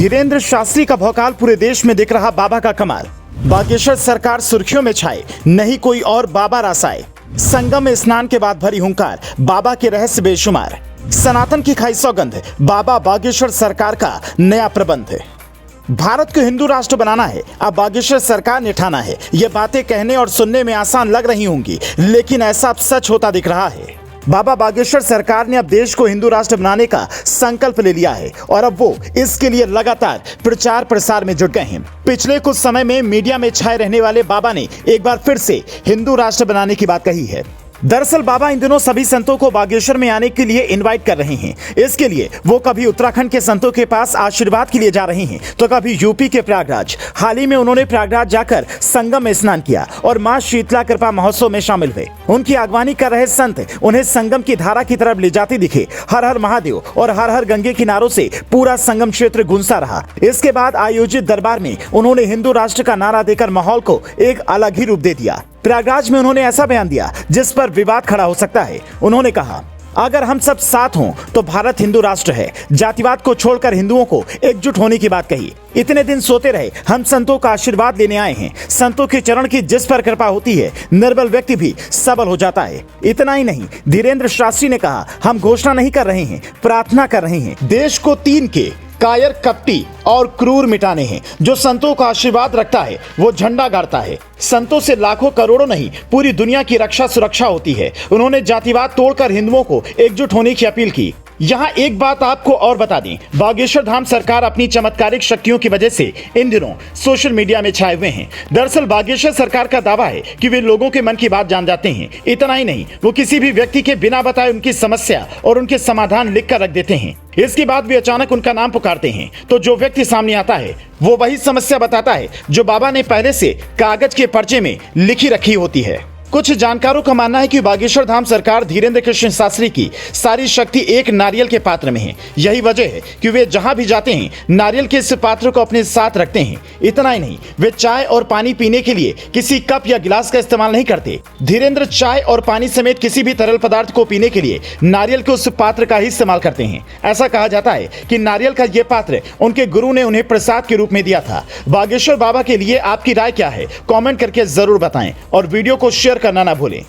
धीरेन्द्र शास्त्री का भौकाल पूरे देश में दिख रहा बाबा का कमाल। बागेश्वर सरकार सुर्खियों में छाए, नहीं कोई और बाबा रासाए। संगम में स्नान के बाद भरी हुंकार, बाबा के रहस्य बेशुमार। सनातन की खाई सौगंध, बाबा बागेश्वर सरकार का नया प्रबंध। भारत को हिंदू राष्ट्र बनाना है, अब बागेश्वर सरकार ने ठाना है। ये बातें कहने और सुनने में आसान लग रही होंगी, लेकिन ऐसा अब सच होता दिख रहा है। बाबा बागेश्वर सरकार ने अब देश को हिंदू राष्ट्र बनाने का संकल्प ले लिया है और अब वो इसके लिए लगातार प्रचार प्रसार में जुट गए हैं। पिछले कुछ समय में मीडिया में छाए रहने वाले बाबा ने एक बार फिर से हिंदू राष्ट्र बनाने की बात कही है। दरअसल बाबा इन दिनों सभी संतों को बागेश्वर में आने के लिए इनवाइट कर रहे हैं। इसके लिए वो कभी उत्तराखंड के संतों के पास आशीर्वाद के लिए जा रहे हैं, तो कभी यूपी के प्रयागराज। हाल ही में उन्होंने प्रयागराज जाकर संगम में स्नान किया और मां शीतला कृपा महोत्सव में शामिल हुए। उनकी अगवानी कर रहे संत उन्हें संगम की धारा की तरफ ले जाते दिखे। हर हर महादेव और हर हर गंगे के नारों से पूरा संगम क्षेत्र गूंजता रहा। इसके बाद आयोजित दरबार में उन्होंने हिंदू राष्ट्र का नारा देकर माहौल को एक अलग ही रूप दे दिया। प्रयागराज में उन्होंने ऐसा बयान दिया जिस पर विवाद खड़ा हो सकता है। उन्होंने कहा, अगर हम सब साथ हों तो भारत हिंदू राष्ट्र है। जातिवाद को छोड़कर हिंदुओं को एकजुट होने की बात कही। इतने दिन सोते रहे, हम संतों का आशीर्वाद लेने आए हैं। संतों के चरण की जिस पर कृपा होती है, निर्बल व्यक्ति भी सबल हो जाता है। इतना ही नहीं, धीरेन्द्र शास्त्री ने कहा, हम घोषणा नहीं कर रहे हैं, प्रार्थना कर रहे हैं। देश को तीन के कायर, कपटी और क्रूर मिटाने हैं। जो संतों का आशीर्वाद रखता है वो झंडा गाड़ता है। संतों से लाखों करोड़ों नहीं, पूरी दुनिया की रक्षा सुरक्षा होती है। उन्होंने जातिवाद तोड़कर हिंदुओं को एकजुट होने की अपील की। यहाँ एक बात आपको और बता दें, बागेश्वर धाम सरकार अपनी चमत्कारिक शक्तियों की वजह से इन दिनों सोशल मीडिया में छाए हुए हैं। दरअसल बागेश्वर सरकार का दावा है कि वे लोगों के मन की बात जान जाते हैं। इतना ही नहीं, वो किसी भी व्यक्ति के बिना बताए उनकी समस्या और उनके समाधान लिख कर रख देते हैं। इसके बाद भी अचानक उनका नाम पुकारते हैं तो जो व्यक्ति सामने आता है वो वही समस्या बताता है जो बाबा ने पहले से कागज के पर्चे में लिखी रखी होती है। कुछ जानकारों का मानना है कि बागेश्वर धाम सरकार धीरेन्द्र कृष्ण शास्त्री की सारी शक्ति एक नारियल के पात्र में है। यही वजह है कि वे जहां भी जाते हैं नारियल के इस पात्र को अपने साथ रखते हैं। इतना ही नहीं, वे चाय और पानी पीने के लिए किसी कप या गिलास का इस्तेमाल नहीं करते। धीरेन्द्र चाय और पानी समेत किसी भी तरल पदार्थ को पीने के लिए नारियल के उस पात्र का ही इस्तेमाल करते हैं। ऐसा कहा जाता है कि नारियल का ये पात्र उनके गुरु ने उन्हें प्रसाद के रूप में दिया था। बागेश्वर बाबा के लिए आपकी राय क्या है? कॉमेंट करके जरूर बताएं और वीडियो को शेयर करना ना भूलें।